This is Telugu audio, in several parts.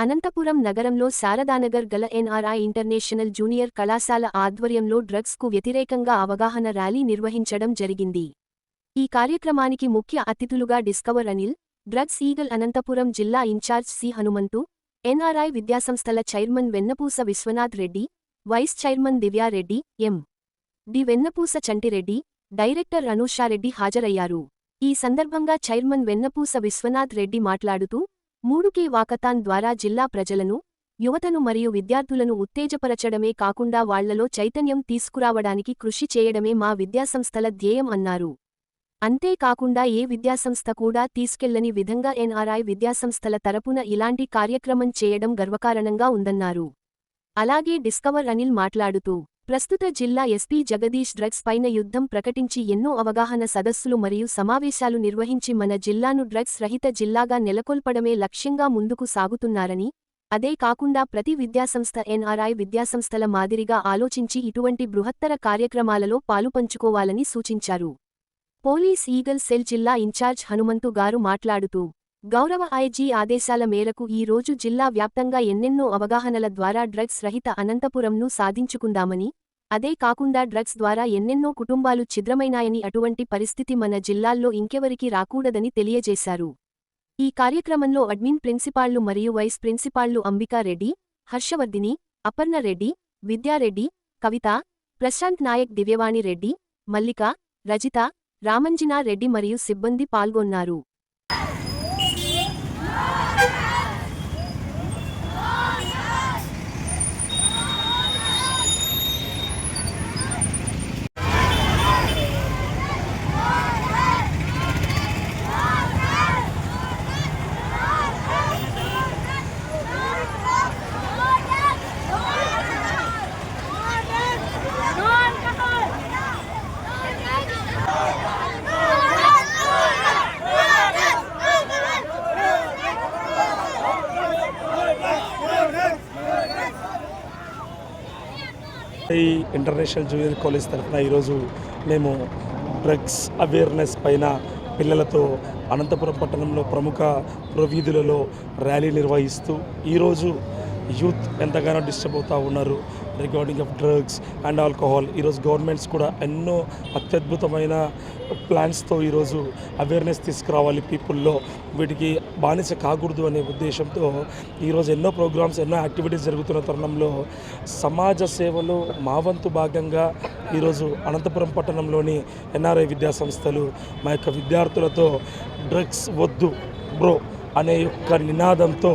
అనంతపురం నగరంలో శారదానగర్ గల ఎన్ఆర్ఐ ఇంటర్నేషనల్ జూనియర్ కళాశాల ఆధ్వర్యంలో డ్రగ్స్కు వ్యతిరేకంగా అవగాహన ర్యాలీ నిర్వహించడం జరిగింది. ఈ కార్యక్రమానికి ముఖ్య అతిథులుగా discover Anil, drugs eagle Anantapur జిల్లా ఇన్ఛార్జ్ సి హనుమంతు, ఎన్ఆర్ఐ విద్యాసంస్థల chairman Vennapusa Vishwanath Reddy, vice chairman Divya Reddy, M. D Vennapusa Chanti Reddy, director Anusha Reddy హాజరయ్యారు. ఈ సందర్భంగా చైర్మన్ వెన్నపూస విశ్వనాథ్ రెడ్డి మాట్లాడుతూ, 3K వాకథాన్ ద్వారా జిల్లా ప్రజలను, యువతను మరియు విద్యార్థులను ఉత్తేజపరచడమే కాకుండా వాళ్లలో చైతన్యం తీసుకురావడానికి కృషి చేయడమే మా విద్యాసంస్థల ధ్యేయం అన్నారు. అంతేకాకుండా ఏ విద్యాసంస్థ కూడా తీసుకెళ్లని విధంగా ఎన్ఆర్ఐ విద్యాసంస్థల తరపున ఇలాంటి కార్యక్రమం చేయడం గర్వకారణంగా ఉందన్నారు. అలాగే డిస్కవర్ అనిల్ మాట్లాడుతూ, ప్రస్తుత జిల్లా ఎస్పీ జగదీష్ డ్రగ్స్ పైన యుద్ధం ప్రకటించి ఎన్నో అవగాహన సదస్సులు మరియు సమావేశాలు నిర్వహించి మన జిల్లాను డ్రగ్స్ రహిత జిల్లాగా నెలకొల్పడమే లక్ష్యంగా ముందుకు సాగుతున్నారని, అదే కాకుండా ప్రతి విద్యాసంస్థ ఎన్ఆర్ఐ విద్యాసంస్థల మాదిరిగా ఆలోచించి ఇటువంటి బృహత్తర కార్యక్రమాలలో పాలుపంచుకోవాలని సూచించారు. పోలీస్ ఈగల్ సెల్ జిల్లా ఇన్ఛార్జ్ హనుమంతు గారు మాట్లాడుతూ, గౌరవ ఐజీ ఆదేశాల మేరకు ఈ రోజు జిల్లా వ్యాప్తంగా ఎన్నెన్నో అవగాహనల ద్వారా డ్రగ్స్ రహిత అనంతపురంను సాధించుకుందామని, అదే కాకుండా డ్రగ్స్ ద్వారా ఎన్నెన్నో కుటుంబాలు ఛిద్రమైనాయని అటువంటి పరిస్థితి మన జిల్లాల్లో ఇంకెవరికీ రాకూడదని తెలియజేశారు. ఈ కార్యక్రమంలో అడ్మిన్ ప్రిన్సిపాళ్లు మరియు వైస్ ప్రిన్సిపాళ్లు అంబికారెడ్డి, హర్షవర్ధిని, అపర్ణరెడ్డి, విద్యారెడ్డి, కవిత, ప్రశాంత్ నాయక్, దివ్యవాణి రెడ్డి, మల్లిక, రజిత, రామంజనా రెడ్డి మరియు సిబ్బంది పాల్గొన్నారు. ఈ ఇంటర్నేషనల్ జూనియర్ కాలేజ్ తరఫున ఈరోజు మేము డ్రగ్స్ అవేర్నెస్ పైన పిల్లలతో అనంతపురం పట్టణంలో ప్రముఖ వీధులలో ర్యాలీ నిర్వహిస్తూ ఈరోజు యూత్ ఎంతగానో డిస్టర్బ్ అవుతూ ఉన్నారు regarding of drugs and alcohol. ఈరోజు గవర్నమెంట్స్ కూడా ఎన్నో అత్యద్భుతమైన ప్లాన్స్తో ఈరోజు అవేర్నెస్ తీసుకురావాలి పీపుల్లో, వీటికి బానిస కాకూడదు అనే ఉద్దేశంతో ఈరోజు ఎన్నో ప్రోగ్రామ్స్, ఎన్నో యాక్టివిటీస్ జరుగుతున్న తరుణంలో సమాజ సేవలో మా వంతు భాగంగా ఈరోజు అనంతపురం పట్టణంలోని ఎన్ఆర్ఐ విద్యాసంస్థలు మా యొక్క విద్యార్థులతో డ్రగ్స్ వద్దు బ్రో అనే యొక్క నినాదంతో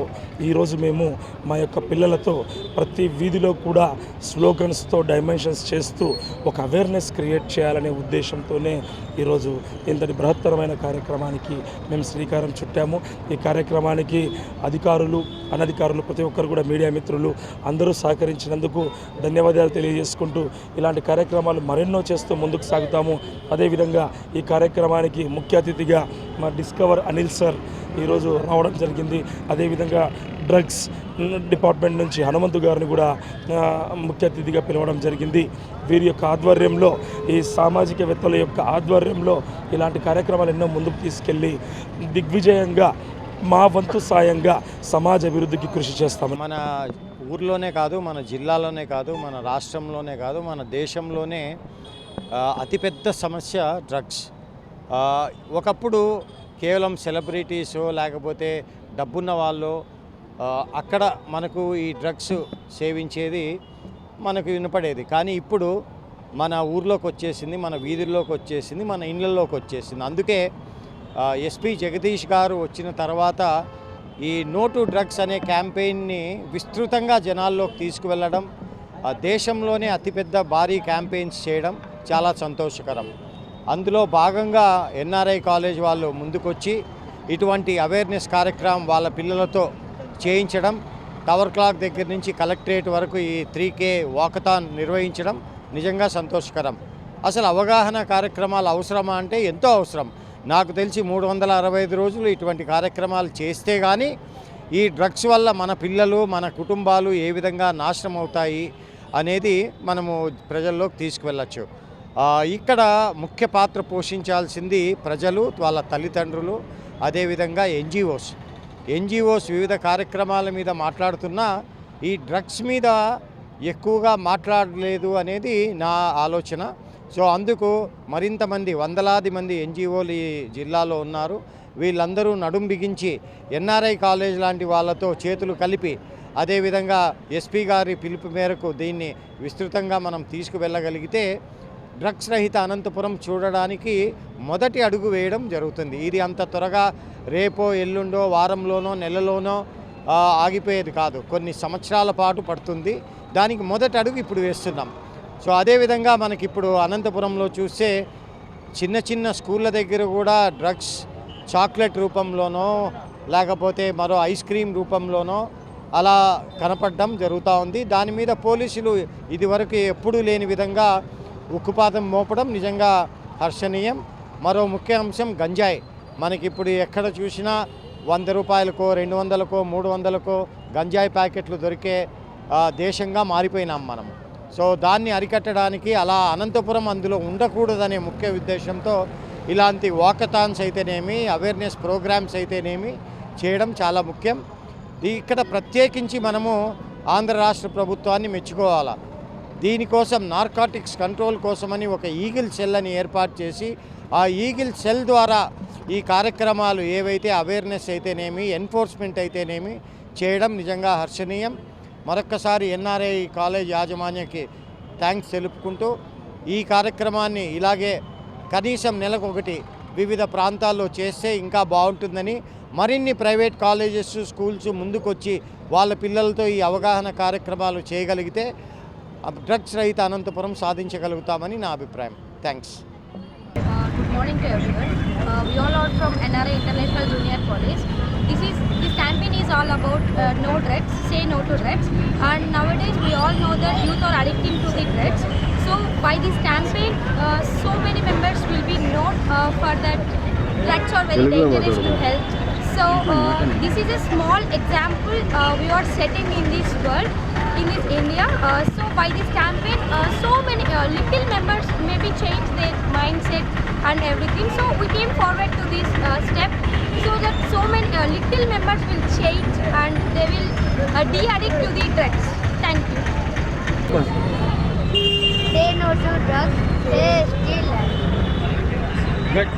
ఈరోజు మేము మా యొక్క పిల్లలతో ప్రతి వీధిలో కూడా స్లోగన్స్తో డైమెన్షన్స్ చేస్తూ ఒక అవేర్నెస్ క్రియేట్ చేయాలనే ఉద్దేశంతోనే ఈరోజు ఇంతటి బృహత్తరమైన కార్యక్రమానికి మేము శ్రీకారం చుట్టాము. ఈ కార్యక్రమానికి అధికారులు, అనధికారులు, ప్రతి ఒక్కరు కూడా మీడియా మిత్రులు అందరూ సహకరించినందుకు ధన్యవాదాలు తెలియజేసుకుంటూ ఇలాంటి కార్యక్రమాలు మరెన్నో చేస్తూ ముందుకు సాగుతాము. అదేవిధంగా ఈ కార్యక్రమానికి ముఖ్య అతిథిగా మా డిస్కవర్ అనిల్ సార్ ఈరోజు రావడం జరిగింది. అదేవిధంగా డ్రగ్స్ డిపార్ట్మెంట్ నుంచి హనుమంతు గారిని కూడా ముఖ్య అతిథిగా పిలవడం జరిగింది. వీరి యొక్క ఆధ్వర్యంలో, ఈ సామాజికవేత్తల యొక్క ఆధ్వర్యంలో ఇలాంటి కార్యక్రమాలు ఎన్నో ముందుకు తీసుకెళ్ళి దిగ్విజయంగా మా వంతు సాయంగా సమాజ అభివృద్ధికి కృషి చేస్తాము. మన ఊర్లోనే కాదు, మన జిల్లాలోనే కాదు, మన రాష్ట్రంలోనే కాదు, మన దేశంలోనే అతిపెద్ద సమస్య డ్రగ్స్. ఒకప్పుడు కేవలం సెలబ్రిటీసో లేకపోతే డబ్బున్న వాళ్ళు అక్కడ మనకు ఈ డ్రగ్స్ సేవించేది మనకు వినపడేది. కానీ ఇప్పుడు మన ఊర్లోకి వచ్చేసింది, మన వీధుల్లోకి వచ్చేసింది, మన ఇళ్ళల్లోకి వచ్చేసింది. అందుకే ఎస్పీ జగదీష్ గారు వచ్చిన తర్వాత ఈ నో టు డ్రగ్స్ అనే క్యాంపెయిన్ని విస్తృతంగా జనాల్లోకి తీసుకువెళ్ళడం, దేశంలోనే అతిపెద్ద భారీ క్యాంపెయిన్స్ చేయడం చాలా సంతోషకరం. అందులో భాగంగా ఎన్ఆర్ఐ కాలేజ్ వాళ్ళు ముందుకొచ్చి ఇటువంటి అవేర్నెస్ కార్యక్రమం వాళ్ళ పిల్లలతో చేయించడం, టవర్ క్లాక్ దగ్గర నుంచి కలెక్టరేట్ వరకు ఈ 3K వాకథాన్ నిర్వహించడం నిజంగా సంతోషకరం. అసలు అవగాహన కార్యక్రమాలు అవసరమా అంటే ఎంతో అవసరం. నాకు తెలిసి 365 రోజులు ఇటువంటి కార్యక్రమాలు చేస్తే కానీ ఈ డ్రగ్స్ వల్ల మన పిల్లలు, మన కుటుంబాలు ఏ విధంగా నాశనం అవుతాయి అనేది మనము ప్రజల్లోకి తీసుకువెళ్ళచ్చు. ఇక్కడ ముఖ్య పాత్ర పోషించాల్సింది ప్రజలు, వాళ్ళ తల్లిదండ్రులు, అదేవిధంగా NGOs. ఎన్జిఓస్ వివిధ కార్యక్రమాల మీద మాట్లాడుతున్నా ఈ డ్రగ్స్ మీద ఎక్కువగా మాట్లాడలేదు అనేది నా ఆలోచన. సో అందుకు మరింత మంది వందలాది మంది ఎన్జిఓలు ఈ జిల్లాలో ఉన్నారు. వీళ్ళందరూ నడుం బిగించి ఎన్ఆర్ఐ కాలేజ్ లాంటి వాళ్ళతో చేతులు కలిపి అదేవిధంగా ఎస్పీ గారి పిలుపు మేరకు దీన్ని విస్తృతంగా మనం తీసుకువెళ్ళగలిగితే డ్రగ్స్ రహిత అనంతపురం చూడడానికి మొదటి అడుగు వేయడం జరుగుతుంది. ఇది అంత త్వరగా రేపో ఎల్లుండో వారంలోనో నెలలోనో ఆగిపోయేది కాదు, కొన్ని సంవత్సరాల పాటు పడుతుంది. దానికి మొదటి అడుగు ఇప్పుడు వేస్తున్నాం. సో అదేవిధంగా మనకిప్పుడు అనంతపురంలో చూస్తే చిన్న చిన్న స్కూళ్ళ దగ్గర కూడా డ్రగ్స్ చాక్లెట్ రూపంలోనో లేకపోతే మరో ఐస్ క్రీమ్ రూపంలోనో అలా కనపడడం జరుగుతూ ఉంది. దాని మీద పోలీసులు ఇదివరకు ఎప్పుడూ లేని విధంగా ఉక్కుపాదం మోపడం నిజంగా హర్షణీయం. మరో ముఖ్య అంశం గంజాయి. మనకిప్పుడు ఎక్కడ చూసినా 100 రూపాయలకో 200కో 300కో గంజాయి ప్యాకెట్లు దొరికే దేశంగా మారిపోయినాం మనం. సో దాన్ని అరికట్టడానికి అలా అనంతపురం అందులో ఉండకూడదనే ముఖ్య ఉద్దేశంతో ఇలాంటి వాకథాన్స్ అయితేనేమి అవేర్నెస్ ప్రోగ్రామ్స్ అయితేనేమి చేయడం చాలా ముఖ్యం. ఇక్కడ ప్రత్యేకించి మనము ఆంధ్ర రాష్ట్ర ప్రభుత్వాన్ని మెచ్చుకోవాలి. దీనికోసం నార్కాటిక్స్ కంట్రోల్ కోసమని ఒక ఈగిల్ సెల్ అని ఏర్పాటు చేసి ఆ ఈగిల్ సెల్ ద్వారా ఈ కార్యక్రమాలు ఏవైతే అవేర్నెస్ అయితేనేమి ఎన్ఫోర్స్మెంట్ అయితేనేమి చేయడం నిజంగా హర్షణీయం. మరొక్కసారి ఎన్ఆర్ఐ కాలేజ్ యాజమాన్యకి థ్యాంక్స్ తెలుపుకుంటూ ఈ కార్యక్రమాన్ని ఇలాగే కనీసం నెలకొకటి వివిధ ప్రాంతాల్లో చేస్తే ఇంకా బాగుంటుందని, మరిన్ని ప్రైవేట్ కాలేజెస్ స్కూల్స్ ముందుకొచ్చి వాళ్ళ పిల్లలతో ఈ అవగాహన కార్యక్రమాలు చేయగలిగితే డ్రగ్స్ రహిత అనంతపురం సాధించగలుగుతామని నా అభిప్రాయం. Thanks. Good morning to everyone. We all are from NRI International Junior College. This campaign is all about no drugs, say no to drugs. And nowadays we all know that youth are addicting to the drugs. So by this campaign, so many members will be known for that drugs are very dangerous to health. So this is a small example we are setting in this world, in this India. So by this campaign, so many little members maybe change their mindset and everything. So we came forward to this step so that so many little members will change and they will de-addict to the drugs. Thank you. Say no to drugs, stay still. Good.